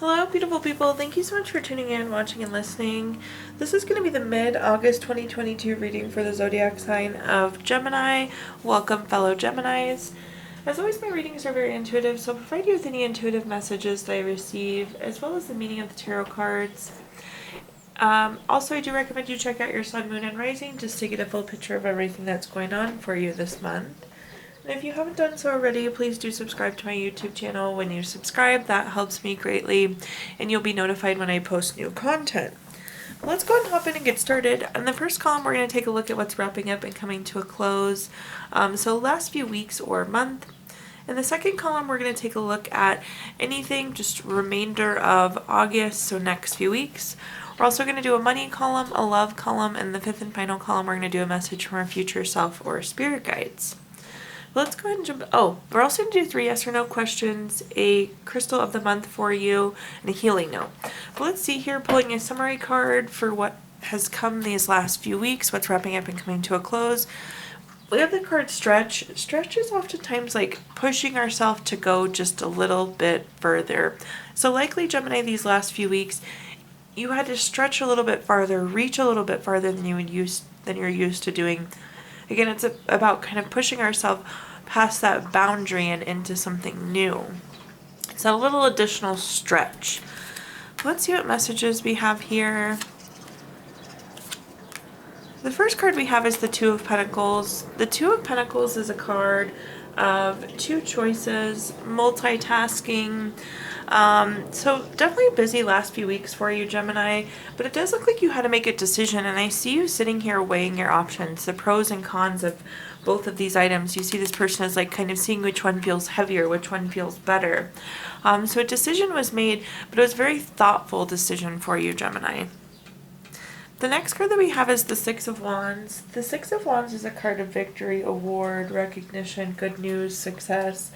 Hello, beautiful people. Thank you so much for tuning in, watching, and listening. This is going to be the mid-August 2022 reading for the zodiac sign of Gemini. Welcome, fellow Geminis. As always, my readings are very intuitive, so I'll provide you with any intuitive messages that I receive, as well as the meaning of the tarot cards. Also, I do recommend you check out your sun, moon, and rising just to get a full picture of everything that's going on for you this month. And if you haven't done so already, please do subscribe to my YouTube channel. When you subscribe, that helps me greatly, and you'll be notified when I post new content. Let's go ahead and hop in and get started. In the first column, we're going to take a look at what's wrapping up and coming to a close. So last few weeks or month. In the second column, we're going to take a look at anything, just remainder of August, so next few weeks. We're also going to do a money column, a love column, and the fifth and final column, we're going to do a message from our future self or spirit guides. Let's go ahead and jump. We're also going to do 3 yes or no questions, a crystal of the month for you, and a healing note. But let's see here, pulling a summary card for what has come these last few weeks, what's wrapping up and coming to a close. We have the card stretch. Stretch is oftentimes like pushing ourselves to go just a little bit further. So likely, Gemini, these last few weeks, you had to stretch a little bit farther, reach a little bit farther than you're used to doing. Again, it's about kind of pushing ourselves past that boundary and into something new. It's a little additional stretch. Let's see what messages we have here. The first card we have is the Two of Pentacles. The Two of Pentacles is a card of 2 choices, multitasking. So definitely busy last few weeks for you, Gemini, but it does look like you had to make a decision, and I see you sitting here weighing your options, the pros and cons of both of these items. You see this person is like kind of seeing which one feels heavier, which one feels better. So a decision was made, but it was a very thoughtful decision for you, Gemini. The next card that we have is the Six of Wands. The Six of Wands is a card of victory, award, recognition, good news, success.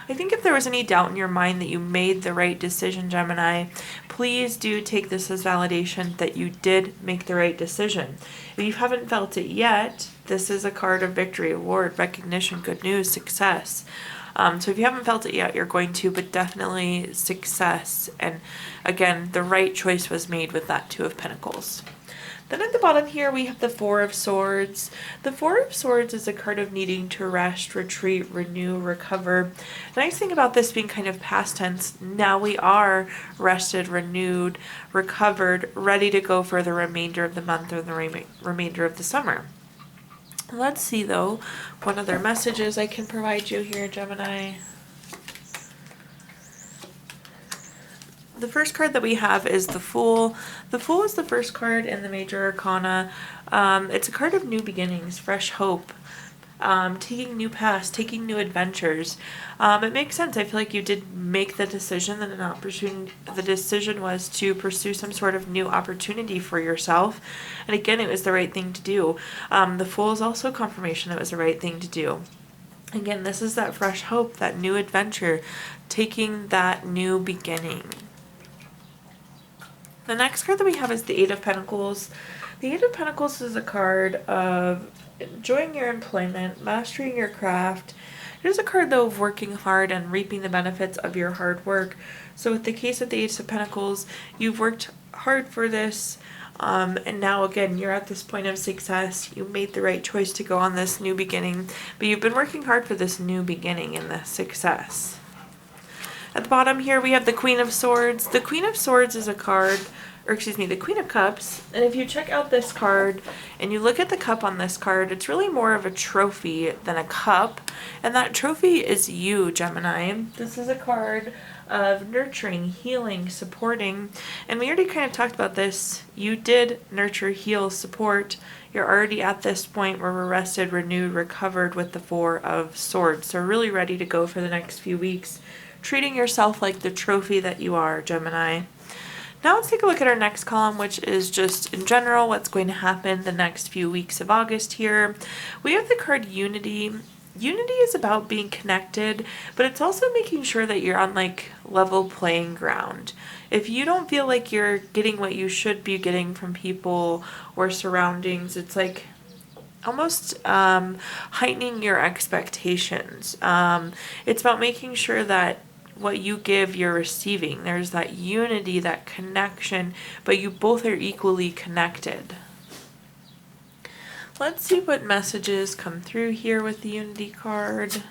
I think if there was any doubt in your mind that you made the right decision, Gemini, please do take this as validation that you did make the right decision. If you haven't felt it yet, this is a card of victory, award, recognition, good news, success. So if you haven't felt it yet, you're going to, but definitely success. And again, the right choice was made with that Two of Pentacles. Then at the bottom here, we have the Four of Swords. The Four of Swords is a card of needing to rest, retreat, renew, recover. The nice thing about this being kind of past tense, now we are rested, renewed, recovered, ready to go for the remainder of the month or the remainder of the summer. Let's see, though, what other messages I can provide you here, Gemini. The first card that we have is the Fool. The Fool is the first card in the Major Arcana. It's a card of new beginnings, fresh hope, taking new paths, taking new adventures. It makes sense. I feel like you did make the decision that the decision was to pursue some sort of new opportunity for yourself. And again, it was the right thing to do. The Fool is also confirmation that it was the right thing to do. Again, this is that fresh hope, that new adventure, taking that new beginning. The next card that we have is the Eight of Pentacles. The Eight of Pentacles is a card of enjoying your employment, mastering your craft. It is a card, though, of working hard and reaping the benefits of your hard work. So with the case of the Eight of Pentacles, you've worked hard for this, and now, again, you're at this point of success. You made the right choice to go on this new beginning, but you've been working hard for this new beginning and this success. At the bottom here, we have the Queen of Swords. The Queen of Swords is a card, the Queen of Cups. And if you check out this card and you look at the cup on this card, it's really more of a trophy than a cup. And that trophy is you, Gemini. This is a card of nurturing, healing, supporting. And we already kind of talked about this. You did nurture, heal, support. You're already at this point where we're rested, renewed, recovered with the Four of Swords. So really ready to go for the next few weeks, treating yourself like the trophy that you are, Gemini. Now let's take a look at our next column, which is just in general what's going to happen the next few weeks of August here. We have the card Unity. Unity is about being connected, but it's also making sure that you're on like level playing ground. If you don't feel like you're getting what you should be getting from people or surroundings, it's like almost heightening your expectations. It's about making sure that what you give, you're receiving. There's that unity, that connection, but you both are equally connected. Let's see what messages come through here with the unity card.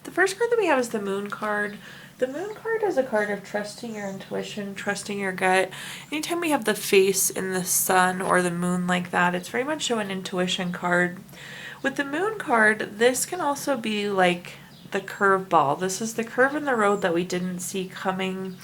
The first card that we have is the moon card. The moon card is a card of trusting your intuition, trusting your gut. Anytime we have the face in the sun or the moon like that, it's very much so an intuition card. With the moon card, this can also be like the curveball. This is the curve in the road that we didn't see coming.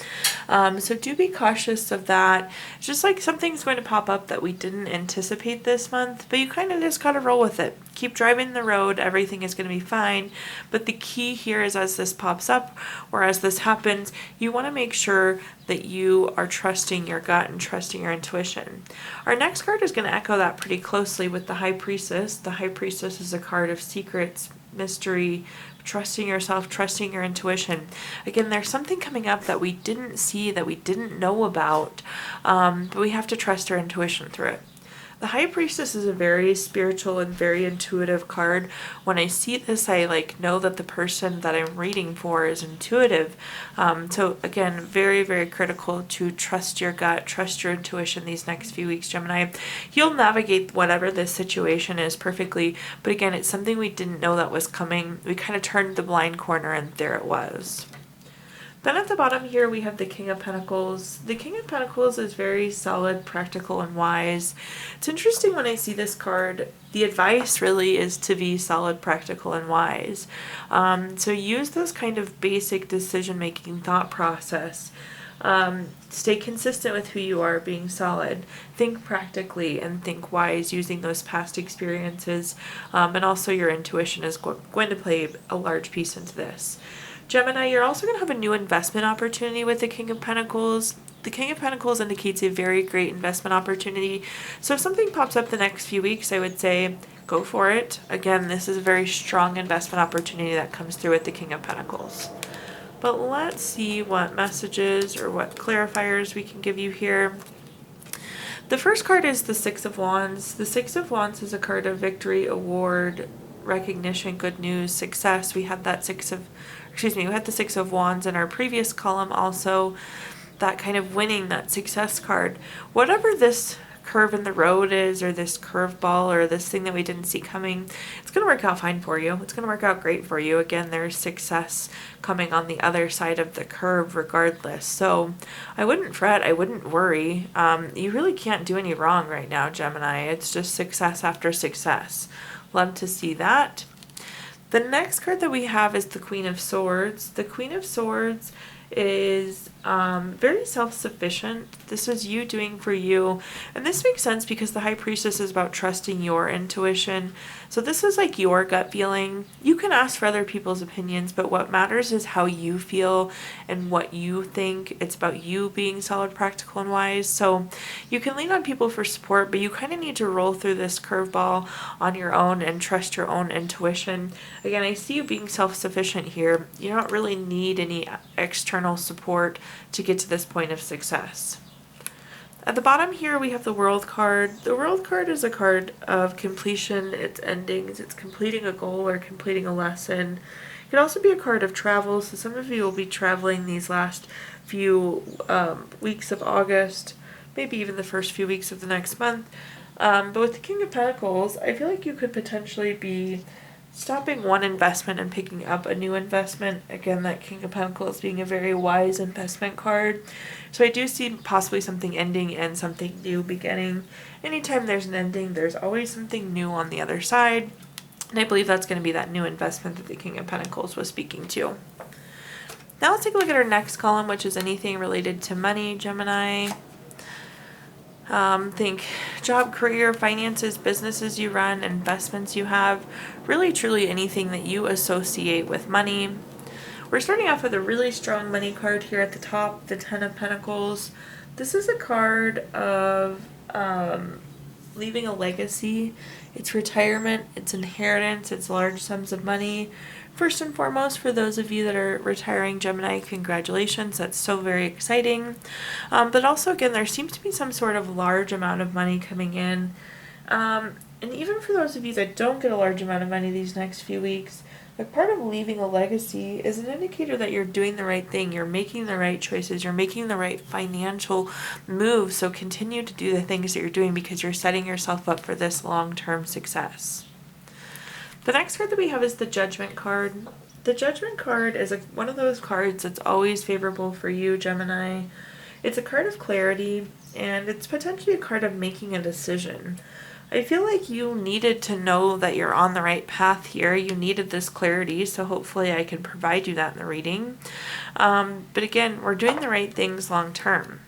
So do be cautious of that. It's just like something's going to pop up that we didn't anticipate this month, but you kind of just got to roll with it. Keep driving the road. Everything is going to be fine. But the key here is as this pops up or as this happens, you want to make sure that you are trusting your gut and trusting your intuition. Our next card is going to echo that pretty closely with the High Priestess. The High Priestess is a card of secrets, mystery, trusting yourself, trusting your intuition. Again, there's something coming up that we didn't see, that we didn't know about, but we have to trust our intuition through it. The High Priestess is a very spiritual and very intuitive card. When I see this, I know that the person that I'm reading for is intuitive. So again, very, very critical to trust your gut, trust your intuition these next few weeks, Gemini. You'll navigate whatever this situation is perfectly, but again, it's something we didn't know that was coming. We kind of turned the blind corner and there it was. Then at the bottom here, we have the King of Pentacles. The King of Pentacles is very solid, practical, and wise. It's interesting when I see this card, the advice really is to be solid, practical, and wise. So use those kind of basic decision-making thought process. Stay consistent with who you are, being solid. Think practically and think wise using those past experiences. And also your intuition is going to play a large piece into this. Gemini, you're also going to have a new investment opportunity with the King of Pentacles. The King of Pentacles indicates a very great investment opportunity. So if something pops up the next few weeks, I would say go for it. Again, this is a very strong investment opportunity that comes through with the King of Pentacles. But let's see what messages or what clarifiers we can give you here. The first card is the Six of Wands. The Six of Wands is a card of victory, award, recognition, good news, success. We had the Six of Wands in our previous column also, that kind of winning, that success card. Whatever this curve in the road is, or this curveball, or this thing that we didn't see coming, it's going to work out fine for you. It's going to work out great for you. Again, there's success coming on the other side of the curve regardless. So I wouldn't fret. I wouldn't worry. You really can't do any wrong right now, Gemini. It's just success after success. Love to see that. The next card that we have is the Queen of Swords. The Queen of Swords is very self-sufficient. This is you doing for you. And this makes sense because the High Priestess is about trusting your intuition. So this is like your gut feeling. You can ask for other people's opinions, but what matters is how you feel and what you think. It's about you being solid, practical, and wise. So you can lean on people for support, but you kind of need to roll through this curveball on your own and trust your own intuition. Again, I see you being self-sufficient here. You don't really need any external support to get to this point of success. At the bottom here, we have the World card. The World card is a card of completion, it's endings, it's completing a goal or completing a lesson. It can also be a card of travel, so some of you will be traveling these last few weeks of August, maybe even the first few weeks of the next month. But with the King of Pentacles, I feel like you could potentially be stopping one investment and picking up a new investment. Again, that King of Pentacles being a very wise investment card. So I do see possibly something ending and something new beginning. Anytime there's an ending, there's always something new on the other side. And I believe that's going to be that new investment that the King of Pentacles was speaking to. Now let's take a look at our next column, which is anything related to money, Gemini. Think job, career, finances, businesses you run, investments you have, really truly anything that you associate with money. We're starting off with a really strong money card here at the top, the Ten of Pentacles. This is a card of leaving a legacy. It's retirement, it's inheritance, it's large sums of money. First and foremost, for those of you that are retiring, Gemini, congratulations. That's so very exciting. But also, again, there seems to be some sort of large amount of money coming in. And even for those of you that don't get a large amount of money these next few weeks, Like part of leaving a legacy is an indicator that you're doing the right thing, you're making the right choices, you're making the right financial moves. So continue to do the things that you're doing because you're setting yourself up for this long-term success. The next card that we have is the Judgment card. The Judgment card is one of those cards that's always favorable for you, Gemini. It's a card of clarity, and it's potentially a card of making a decision. I feel like you needed to know that you're on the right path here. You needed this clarity, so hopefully I can provide you that in the reading. But again, we're doing the right things long term.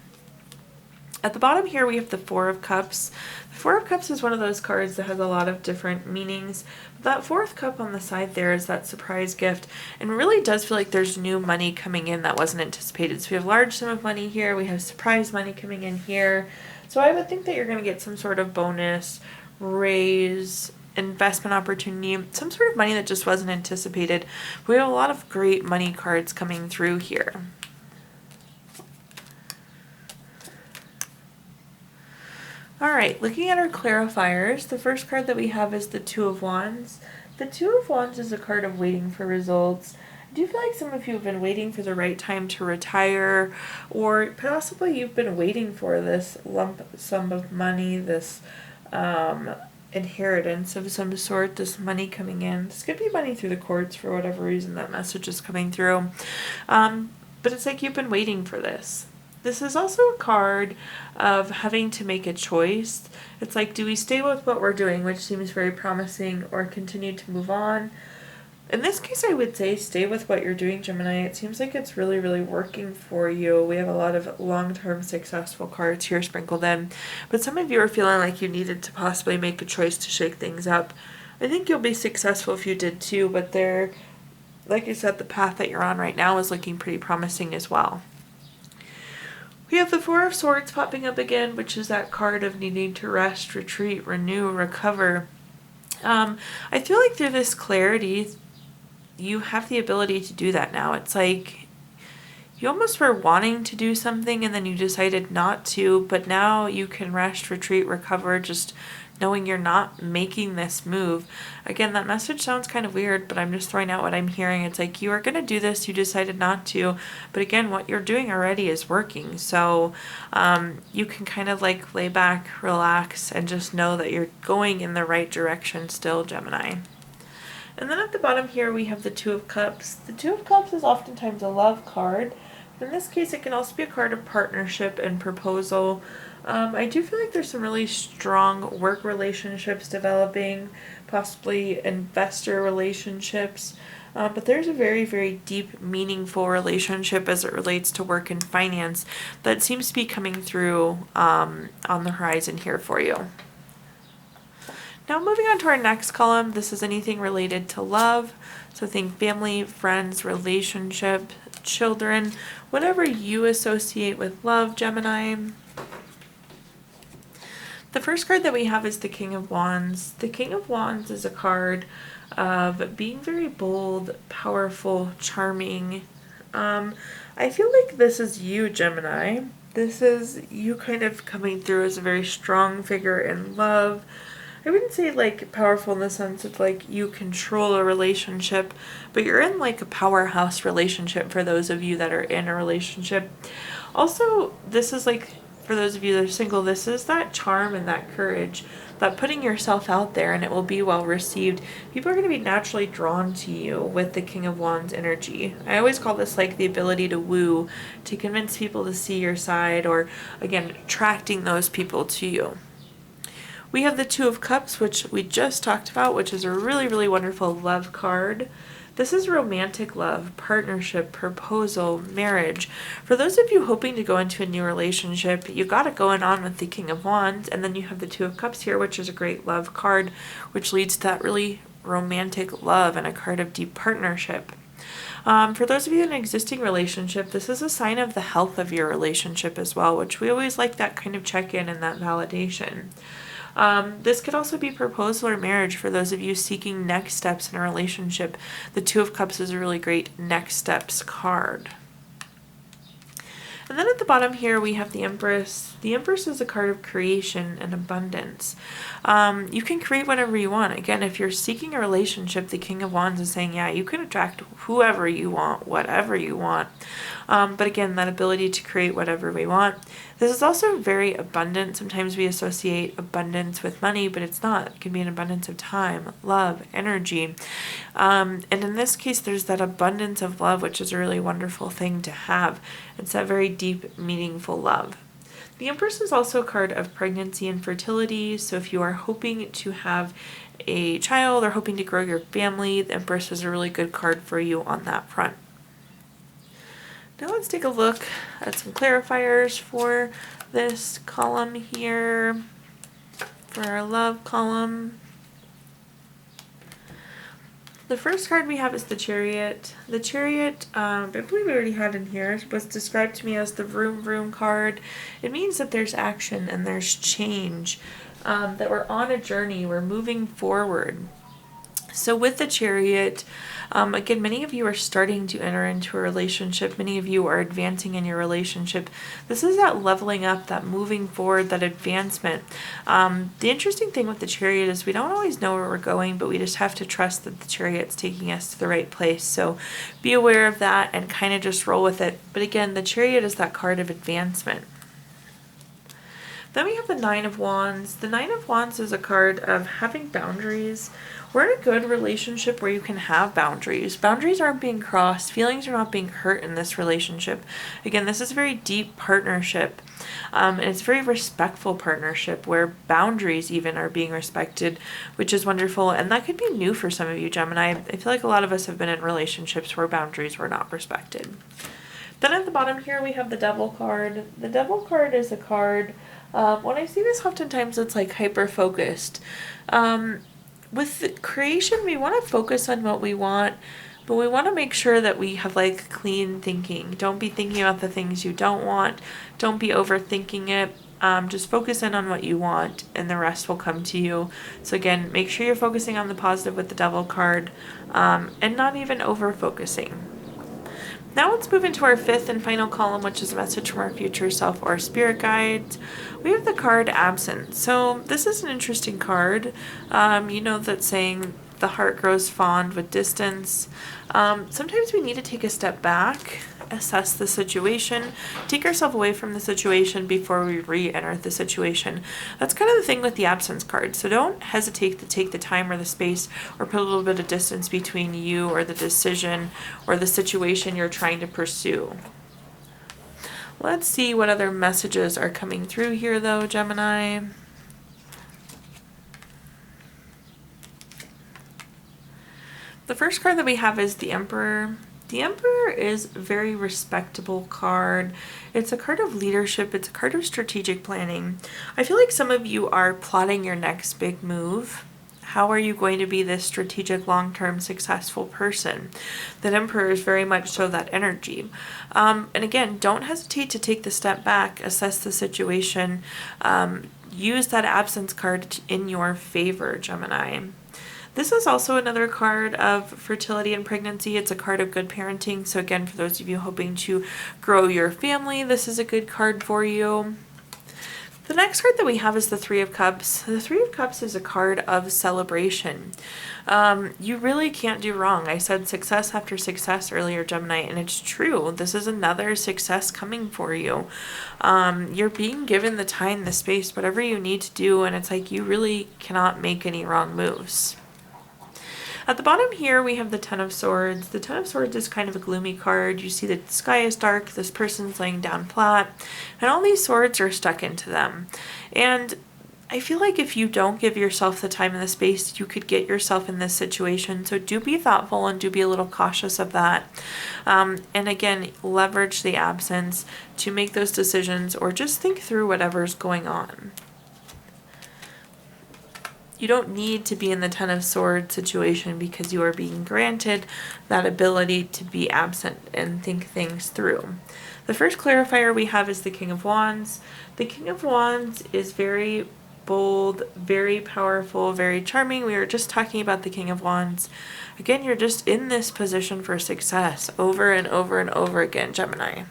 At the bottom here, we have the Four of Cups. The Four of Cups is one of those cards that has a lot of different meanings. But that fourth cup on the side there is that surprise gift, and really does feel like there's new money coming in that wasn't anticipated. So we have large sum of money here. We have surprise money coming in here. So I would think that you're going to get some sort of bonus, raise, investment opportunity, some sort of money that just wasn't anticipated. We have a lot of great money cards coming through here. Alright, looking at our clarifiers, the first card that we have is the Two of Wands. The Two of Wands is a card of waiting for results. I do feel like some of you have been waiting for the right time to retire, or possibly you've been waiting for this lump sum of money, this inheritance of some sort, this money coming in. This could be money through the courts for whatever reason that message is coming through. But it's like you've been waiting for this. This is also a card of having to make a choice. It's like, do we stay with what we're doing, which seems very promising, or continue to move on? In this case, I would say stay with what you're doing, Gemini. It seems like it's really, really working for you. We have a lot of long-term successful cards here sprinkled in. But some of you are feeling like you needed to possibly make a choice to shake things up. I think you'll be successful if you did too, but like I said, the path that you're on right now is looking pretty promising as well. We have the Four of Swords popping up again, which is that card of needing to rest, retreat, renew, recover. I feel like through this clarity, you have the ability to do that now. It's like you almost were wanting to do something and then you decided not to, but now you can rest, retreat, recover, just knowing you're not making this move. Again, that message sounds kind of weird, but I'm just throwing out what I'm hearing. It's like you are going to do this, you decided not to, but again, what you're doing already is working. So you can kind of like lay back, relax, and just know that you're going in the right direction still, Gemini. And then at the bottom here, we have the Two of Cups. The Two of Cups is oftentimes a love card. In this case, it can also be a card of partnership and proposal. I do feel like there's some really strong work relationships developing, possibly investor relationships. But there's a very, very deep, meaningful relationship as it relates to work and finance that seems to be coming through on the horizon here for you. Now moving on to our next column, this is anything related to love. So think family, friends, relationship, children, whatever you associate with love, Gemini. The first card that we have is the King of Wands. The King of Wands is a card of being very bold, powerful, charming. I feel like this is you, Gemini. This is you kind of coming through as a very strong figure in love. I wouldn't say like powerful in the sense of like you control a relationship, but you're in like a powerhouse relationship for those of you that are in a relationship. Also, this is like, for those of you that are single, this is that charm and that courage, that putting yourself out there and it will be well received. People are going to be naturally drawn to you with the King of Wands energy. I always call this like the ability to woo, to convince people to see your side, or again, attracting those people to you. We have the Two of Cups, which we just talked about, which is a really, really wonderful love card. This is romantic love, partnership, proposal, marriage. For those of you hoping to go into a new relationship, you got it going on with the King of Wands, and then you have the Two of Cups here, which is a great love card, which leads to that really romantic love and a card of deep partnership. For those of you in an existing relationship, this is a sign of the health of your relationship as well, which we always like that kind of check-in and that validation. This could also be proposal or marriage for those of you seeking next steps in a relationship. The Two of Cups is a really great next steps card. And And then at the bottom here, we have the Empress. The Empress is a card of creation and abundance. You can create whatever you want. Again, if you're seeking a relationship, the King of Wands is saying, yeah, you can attract whoever you want, whatever you want. But again, that ability to create whatever we want. This is also very abundant. Sometimes we associate abundance with money, but it's not. It can be an abundance of time, love, energy. And in this case, there's that abundance of love, which is a really wonderful thing to have. It's that very deep, meaningful love. The Empress is also a card of pregnancy and fertility. So if you are hoping to have a child or hoping to grow your family, the Empress is a really good card for you on that front. Now let's take a look at some clarifiers for this column here, for our love column. The first card we have is the Chariot. The Chariot, I believe we already had in here, was described to me as the vroom vroom card. It means that there's action and there's change, that we're on a journey, we're moving forward. So with the Chariot, again, many of you are starting to enter into a relationship. Many of you are advancing in your relationship. This is that leveling up, that moving forward, that advancement. The interesting thing with the Chariot is we don't always know where we're going, but we just have to trust that the Chariot's taking us to the right place. So be aware of that and kind of just roll with it. But again, the Chariot is that card of advancement. Then we have the Nine of Wands. The Nine of Wands is a card of having boundaries. We're in a good relationship where you can have boundaries. Boundaries aren't being crossed. Feelings are not being hurt in this relationship. Again, this is a very deep partnership. And it's a very respectful partnership where boundaries even are being respected, which is wonderful. And that could be new for some of you, Gemini. I feel like a lot of us have been in relationships where boundaries were not respected. Then at the bottom here, we have the Devil card. The Devil card is a card, when I see this oftentimes it's like hyper-focused. With the creation, we want to focus on what we want, but we want to make sure that we have like clean thinking. Don't be thinking about the things you don't want. Don't be overthinking it. Just focus in on what you want and the rest will come to you. So again, make sure you're focusing on the positive with the Devil card, and not even over-focusing. Now let's move into our fifth and final column, which is a message from our future self or spirit guides. We have the card Absence. So this is an interesting card. You know that saying the heart grows fond with distance. Sometimes we need to take a step back, assess the situation, take ourselves away from the situation before we re-enter the situation. That's kind of the thing with the Absence card. So don't hesitate to take the time or the space or put a little bit of distance between you or the decision or the situation you're trying to pursue. Let's see what other messages are coming through here though, Gemini. The first card that we have is the Emperor. The Emperor is a very respectable card. It's a card of leadership. It's a card of strategic planning. I feel like some of you are plotting your next big move. How are you going to be this strategic, long-term, successful person? That Emperor is very much so that energy. And again, don't hesitate to take the step back, assess the situation, use that Absence card in your favor, Gemini. This is also another card of fertility and pregnancy. It's a card of good parenting. So again, for those of you hoping to grow your family, this is a good card for you. The next card that we have is the Three of Cups. The Three of Cups is a card of celebration. You really can't do wrong. I said success after success earlier, Gemini, and it's true. This is another success coming for you. You're being given the time, the space, whatever you need to do, and it's like you really cannot make any wrong moves. At the bottom here, we have the Ten of Swords. The Ten of Swords is kind of a gloomy card. You see the sky is dark, this person's laying down flat, and all these swords are stuck into them. And I feel like if you don't give yourself the time and the space, you could get yourself in this situation. So do be thoughtful and do be a little cautious of that. And again, leverage the absence to make those decisions or just think through whatever's going on. You don't need to be in the Ten of Swords situation because you are being granted that ability to be absent and think things through. The first clarifier we have is the King of Wands. The King of Wands is very bold, very powerful, very charming. We were just talking about the King of Wands. Again, you're just in this position for success over and over and over again, Gemini.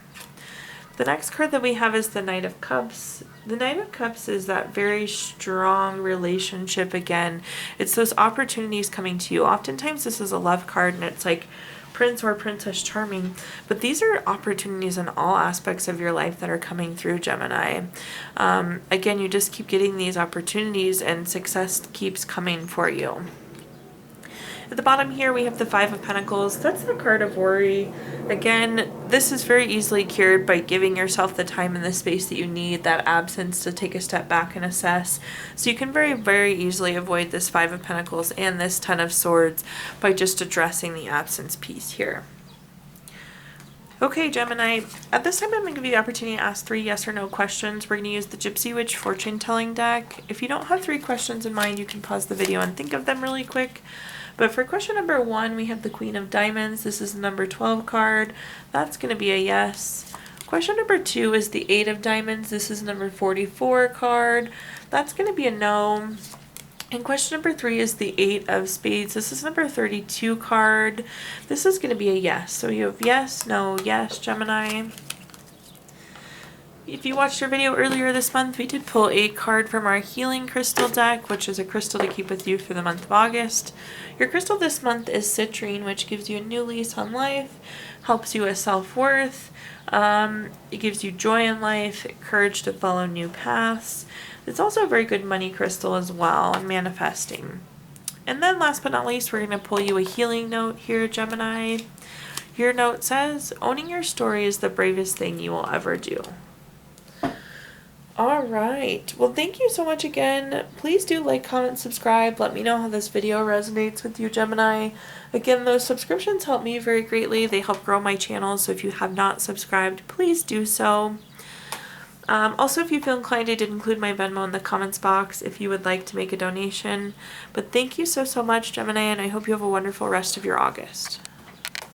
The next card that we have is the Knight of Cups. The Knight of Cups is that very strong relationship again. It's those opportunities coming to you. Oftentimes this is a love card and it's like Prince or Princess Charming, but these are opportunities in all aspects of your life that are coming through, Gemini. Again, you just keep getting these opportunities and success keeps coming for you. At the bottom here, we have the Five of Pentacles. That's the card of worry. Again, this is very easily cured by giving yourself the time and the space that you need, that absence to take a step back and assess. So you can very, very easily avoid this Five of Pentacles and this Ten of Swords by just addressing the absence piece here. Okay, Gemini, at this time I'm going to give you the opportunity to ask 3 yes or no questions. We're going to use the Gypsy Witch fortune telling deck. If you don't have 3 questions in mind, you can pause the video and think of them really quick. But for question number 1, we have the Queen of Diamonds. This is the number 12 card. That's going to be a yes. Question number 2 is the 8 of Diamonds. This is number 44 card. That's going to be a no. And question number 3 is the 8 of Spades. This is number 32 card. This is going to be a yes. So you have yes, no, yes, Gemini. If you watched our video earlier this month, we did pull a card from our Healing Crystal deck, which is a crystal to keep with you for the month of August. Your crystal this month is Citrine, which gives you a new lease on life, helps you with self-worth, it gives you joy in life, courage to follow new paths. It's also a very good money crystal as well, and manifesting. And then last but not least, we're going to pull you a healing note here, Gemini. Your note says, owning your story is the bravest thing you will ever do. All right. Well, thank you so much again. Please do like, comment, subscribe. Let me know how this video resonates with you, Gemini. Again, those subscriptions help me very greatly. They help grow my channel. So if you have not subscribed, please do so. Also, if you feel inclined, I did include my Venmo in the comments box if you would like to make a donation. But thank you so much, Gemini, and I hope you have a wonderful rest of your August.